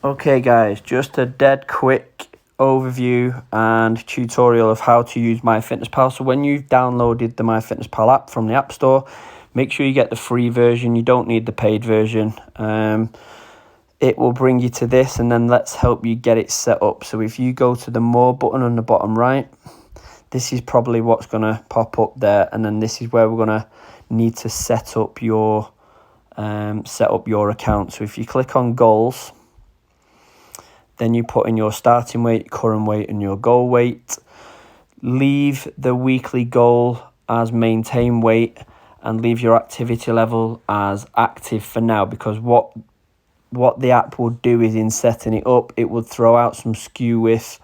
Okay guys, just a dead quick overview and tutorial of how to use MyFitnessPal. So when you've downloaded the MyFitnessPal app from the App Store, make sure you get the free version. You don't need the paid version. It will bring you to this, and then let's help you get it set up. So if you go to the More button on the bottom right, this is probably what's going to pop up there, and then this is where we're going to need to set up your account. So if you click on Goals, then you put in your starting weight, current weight, and your goal weight. Leave the weekly goal as maintain weight and leave your activity level as active for now, because what the app will do is, in setting it up, it will throw out some skew with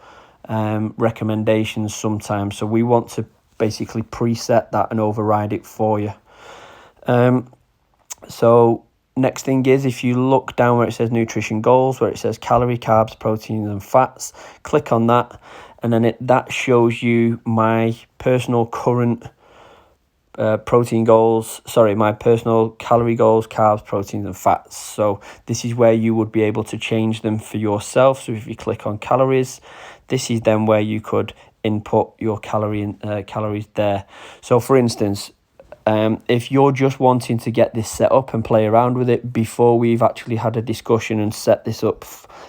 recommendations sometimes. So we want to basically preset that and override it for you. So next thing is, if you look down where it says nutrition goals, where it says calorie, carbs, proteins and fats, click on that, and then that shows you my personal current protein goals, my personal calorie goals, carbs, proteins and fats. So this is where you would be able to change them for yourself. So if you click on calories, this is then where you could input your calories there. So for instance, if you're just wanting to get this set up and play around with it before we've actually had a discussion and set this up,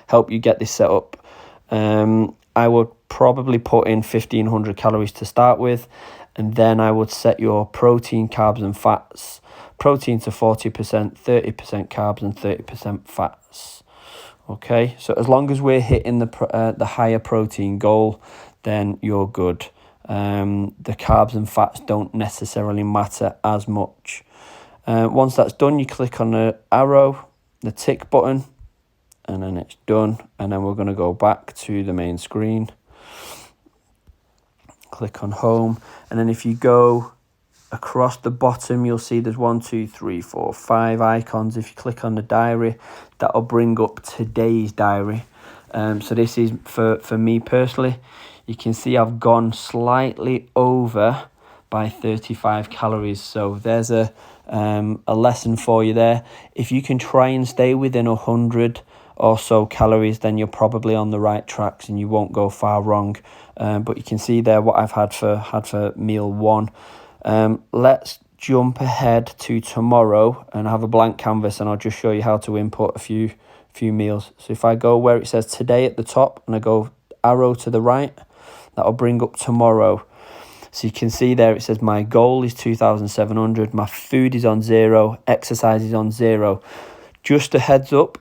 help you get this set up, I would probably put in 1500 calories to start with, and then I would set your protein, carbs and fats. Protein to 40%, 30% carbs and 30% fats. Okay, so as long as we're hitting the higher protein goal, then you're good. The carbs and fats don't necessarily matter as much. Once that's done, you click on the arrow, the tick button, and then it's done. And then we're going to go back to the main screen. Click on home, and then if you go across the bottom, you'll see there's 1, 2, 3, 4, 5 icons. If you click on the diary, that'll bring up today's diary. So this is for me personally. You can see I've gone slightly over by 35 calories. So there's a lesson for you there. If you can try and stay within 100 or so calories, then you're probably on the right tracks and you won't go far wrong. But you can see there what I've had for meal 1. Let's jump ahead to tomorrow and have a blank canvas, and I'll just show you how to input a few meals. So if I go where it says today at the top and I go arrow to the right, that'll bring up tomorrow. So you can see there it says my goal is 2,700, my food is on 0, exercise is on 0. Just a heads up,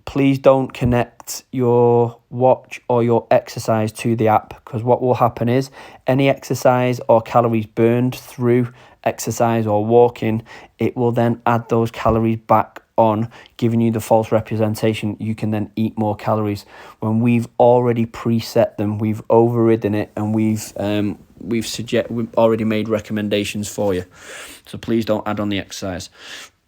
please don't connect your watch or your exercise to the app, because what will happen is any exercise or calories burned through exercise or walking, it will then add those calories back on, giving you the false representation you can then eat more calories when we've already preset them, we've overridden it, and we've already made recommendations for you. So please don't add on the exercise.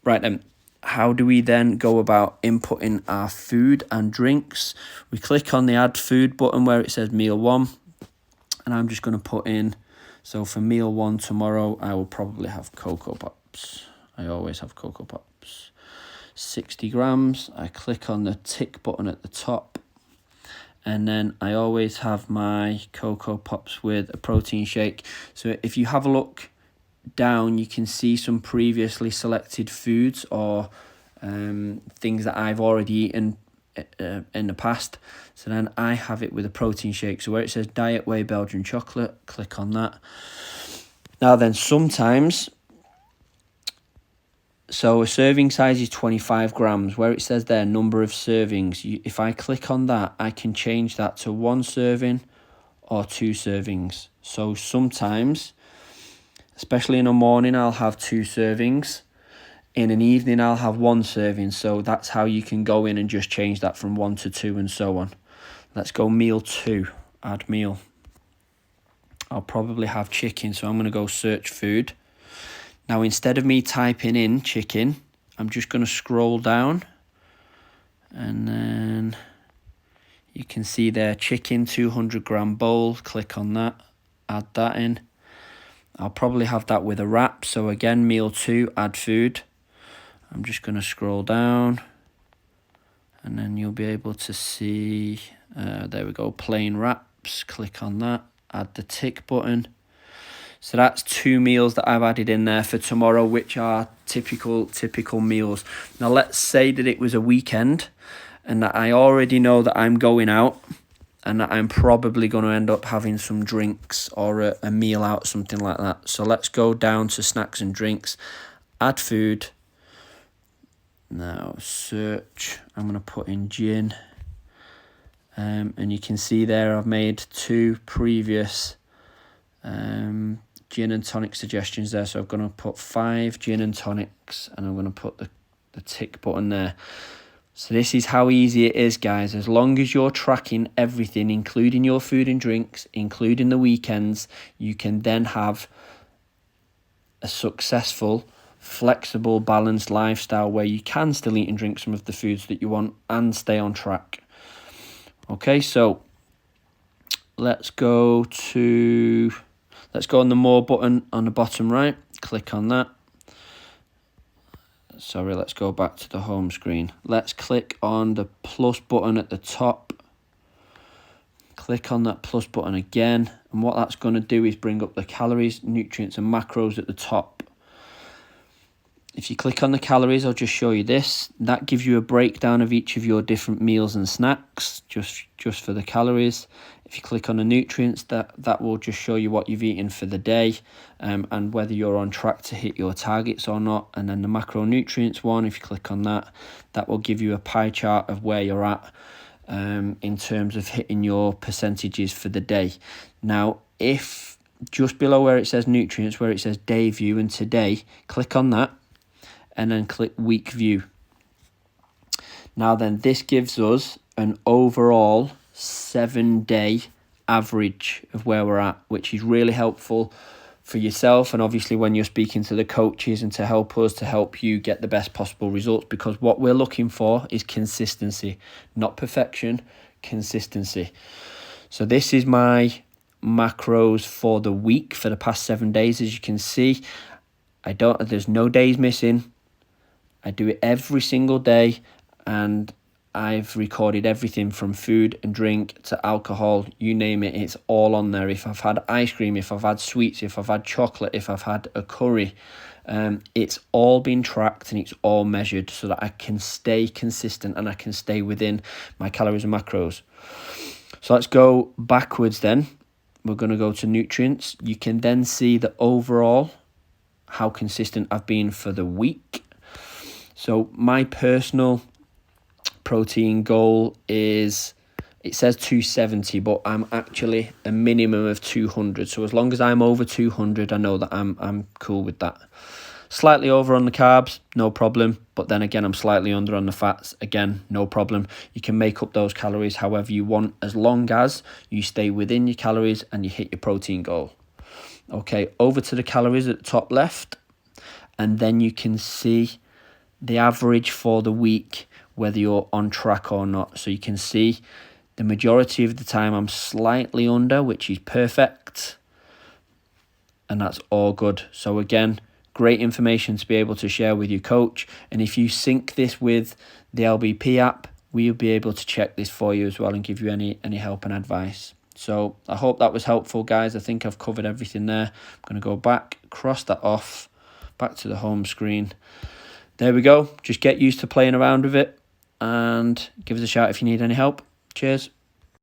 Right then, how do we then go about inputting our food and drinks? We click on the add food button where it says meal 1, and I'm just going to put in, so for meal 1 tomorrow, I will probably have Cocoa Pops. I always have Cocoa Pops. 60 grams. I click on the tick button at the top, and then I always have my Cocoa Pops with a protein shake. So if you have a look down, you can see some previously selected foods or things that I've already eaten in the past. So then I have it with a protein shake. So where it says Diet Whey Belgian chocolate, click on that. Now then, sometimes, so a serving size is 25 grams. Where it says there, number of servings, if I click on that, I can change that to 1 serving or 2 servings. So sometimes, especially in the morning, I'll have 2 servings. In an evening, I'll have 1 serving. So that's how you can go in and just change that from 1 to 2 and so on. Let's go meal 2, add meal. I'll probably have chicken, so I'm going to go search food. Now, instead of me typing in chicken, I'm just going to scroll down, and then you can see there, chicken 200 gram bowl. Click on that, add that in. I'll probably have that with a wrap. So again, meal 2, add food. I'm just going to scroll down, And then you'll be able to see, there we go, plain wraps. Click on that, add the tick button. So that's 2 meals that I've added in there for tomorrow, which are typical meals. Now let's say that it was a weekend and that I already know that I'm going out and that I'm probably going to end up having some drinks or a meal out, something like that. So let's go down to snacks and drinks, add food. Now search, I'm going to put in gin. And you can see there I've made 2 previous gin and tonic suggestions there. So I'm going to put 5 gin and tonics and I'm going to put the tick button there. So this is how easy it is, guys. As long as you're tracking everything, including your food and drinks, including the weekends, you can then have a successful, flexible, balanced lifestyle where you can still eat and drink some of the foods that you want and stay on track. Okay, so let's go on the more button on the bottom right. Click on that. Sorry, let's go back to the home screen. Let's click on the plus button at the top. Click on that plus button again. And what that's going to do is bring up the calories, nutrients and macros at the top. If you click on the calories, I'll just show you this. That gives you a breakdown of each of your different meals and snacks, just for the calories. If you click on the nutrients, that will just show you what you've eaten for the day and whether you're on track to hit your targets or not. And then the macronutrients one, if you click on that, that will give you a pie chart of where you're at in terms of hitting your percentages for the day. Now, if just below where it says nutrients, where it says day view and today, click on that. And then click week view. Now then, this gives us an overall 7-day average of where we're at, which is really helpful for yourself and obviously when you're speaking to the coaches and to help you get the best possible results, because what we're looking for is consistency, not perfection, consistency. So this is my macros for the week for the past 7 days. As you can see, there's no days missing. I do it every single day and I've recorded everything from food and drink to alcohol, you name it, it's all on there. If I've had ice cream, if I've had sweets, if I've had chocolate, if I've had a curry, it's all been tracked and it's all measured so that I can stay consistent and I can stay within my calories and macros. So let's go backwards then. We're going to go to nutrients. You can then see the overall, how consistent I've been for the week. So my personal protein goal is, it says 270, but I'm actually a minimum of 200. So as long as I'm over 200, I know that I'm cool with that. Slightly over on the carbs, no problem. But then again, I'm slightly under on the fats. Again, no problem. You can make up those calories however you want, as long as you stay within your calories and you hit your protein goal. Okay, over to the calories at the top left. And then you can see the average for the week, whether you're on track or not. So you can see the majority of the time I'm slightly under, which is perfect. And that's all good. So again, great information to be able to share with your coach. And if you sync this with the LBP app, we'll be able to check this for you as well and give you any help and advice. So I hope that was helpful, guys. I think I've covered everything there. I'm going to go back, cross that off, back to the home screen. There we go. Just get used to playing around with it and give us a shout if you need any help. Cheers.